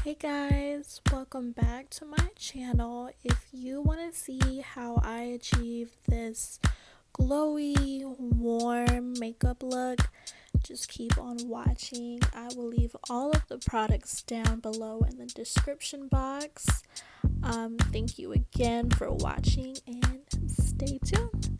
Hey guys, welcome back to my channel. If you want to see how I achieve this glowy, warm makeup look, just keep on watching. I will leave all of the products down below in the description box. Thank you again for watching and stay tuned.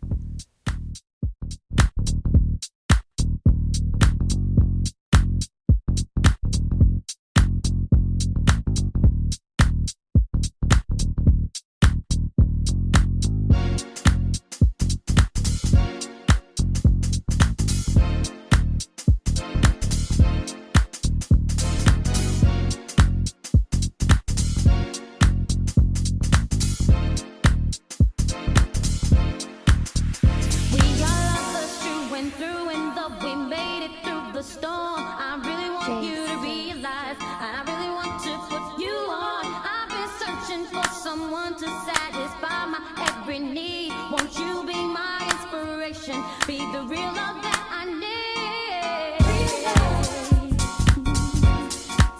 Be the real love that I need.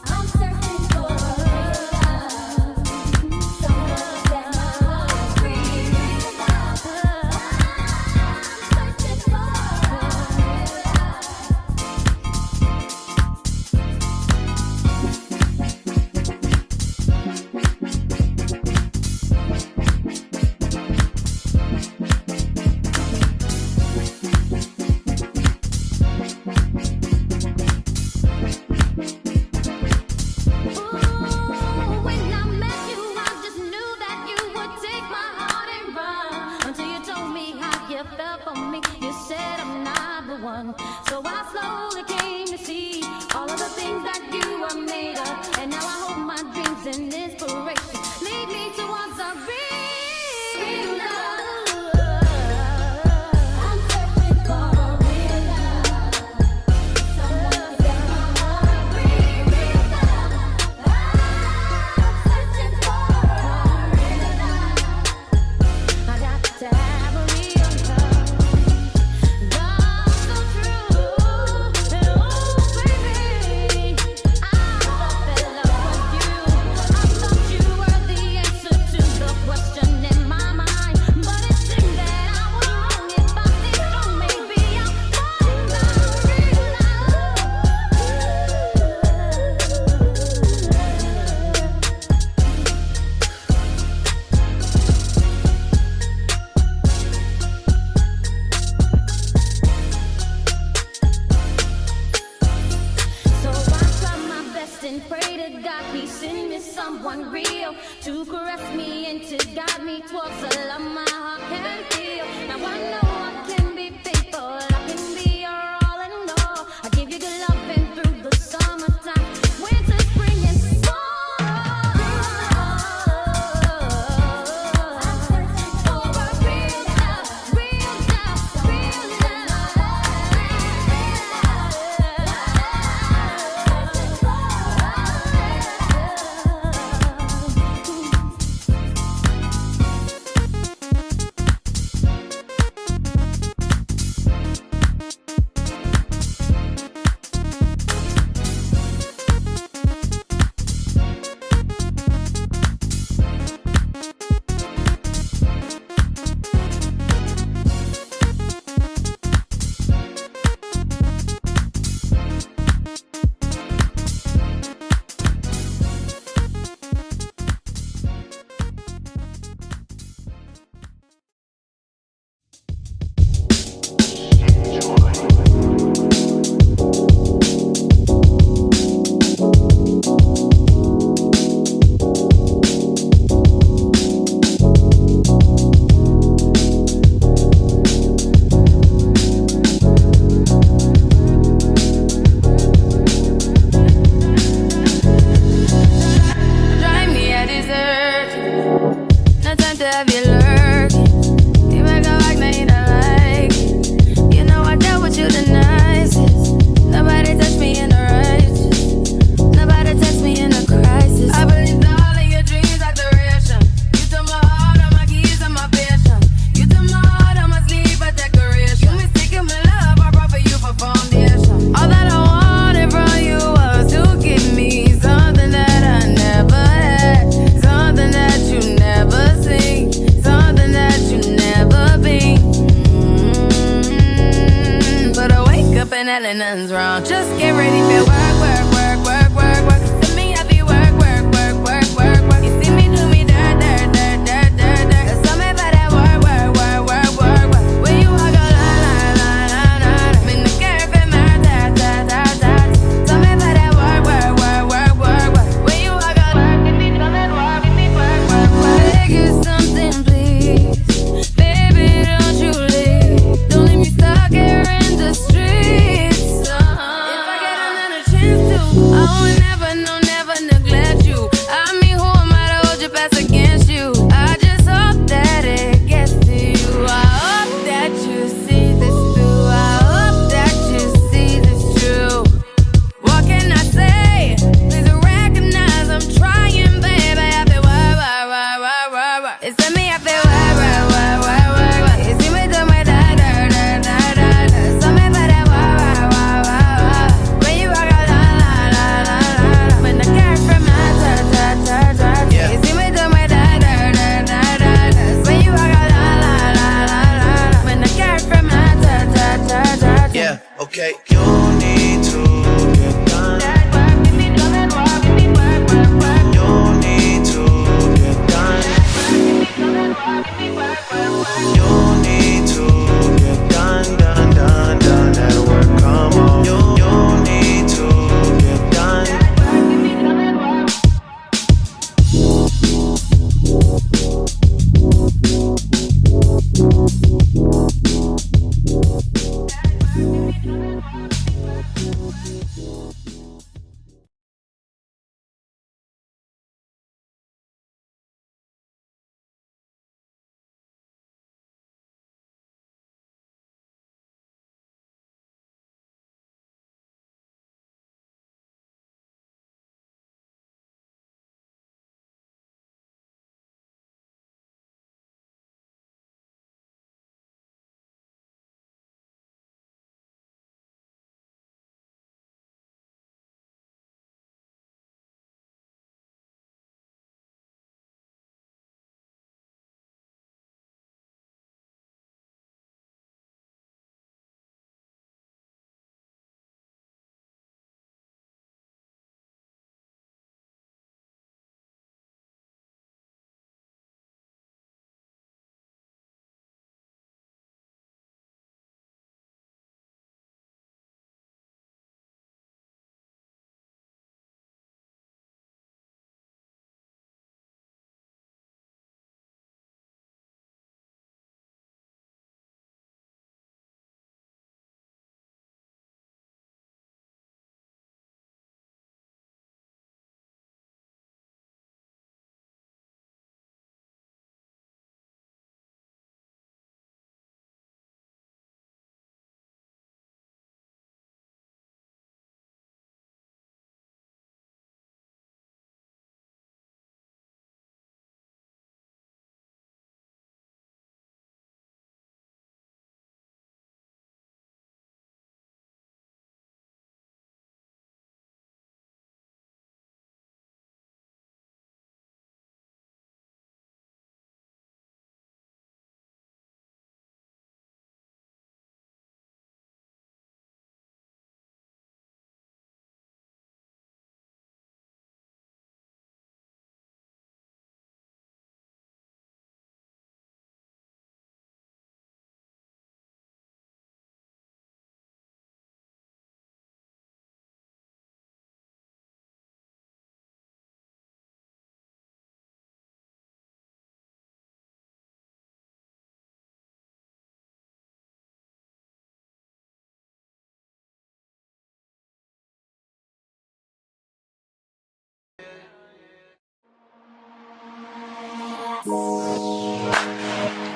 I'm searching for love, someone that knows real love. I'm searching for so I slowly came to see all of the things that you are made of. And now I hope my dreams and inspiration lead me towards a real love. I'm searching for a real love, someone that knows real love. I'm searching for a real love. I got to have a real love. And pray to God, please send me someone real to caress me and to guide me towards the love my heart can feel. Now I know I can be faithful, I can be your all and all. I give you good loving through the summertime, winter, spring, and fall. I'm searching for a real love, real love, real love. Don't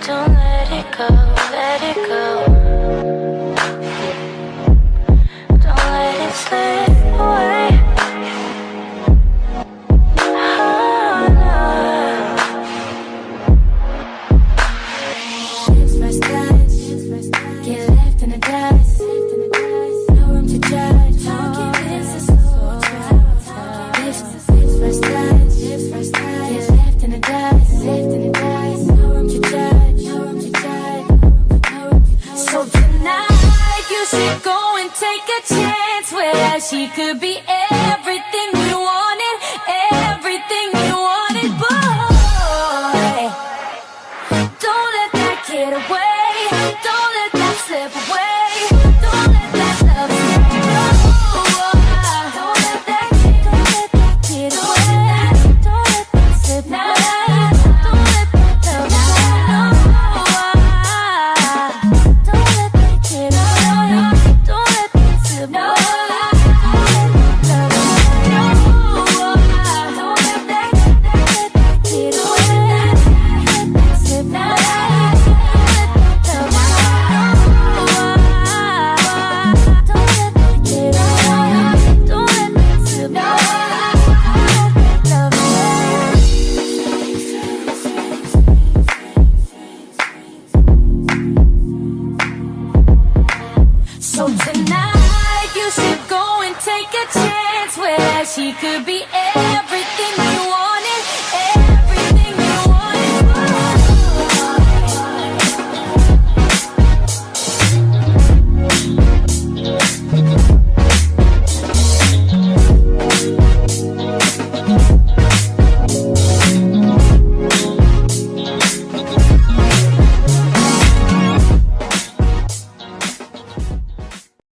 let it go, let it go. Don't let it slip away. Oh, no. Lips first touch, get left in the dust. No room to judge. Talking is a slow trust. Lips first touch, get left in the dust. No room to judge. So tonight you should go and take a chance where she could be everything you wanted, everything you wanted, boy. Don't let that get away. Don't let that slip away. Don't let that love slip away. Don't let that get away. Don't let that slip away. Don't let that love don't let that get away. Don't let that slip away. Don't let that get away. Slip away. So tonight you should go and take a chance where she could be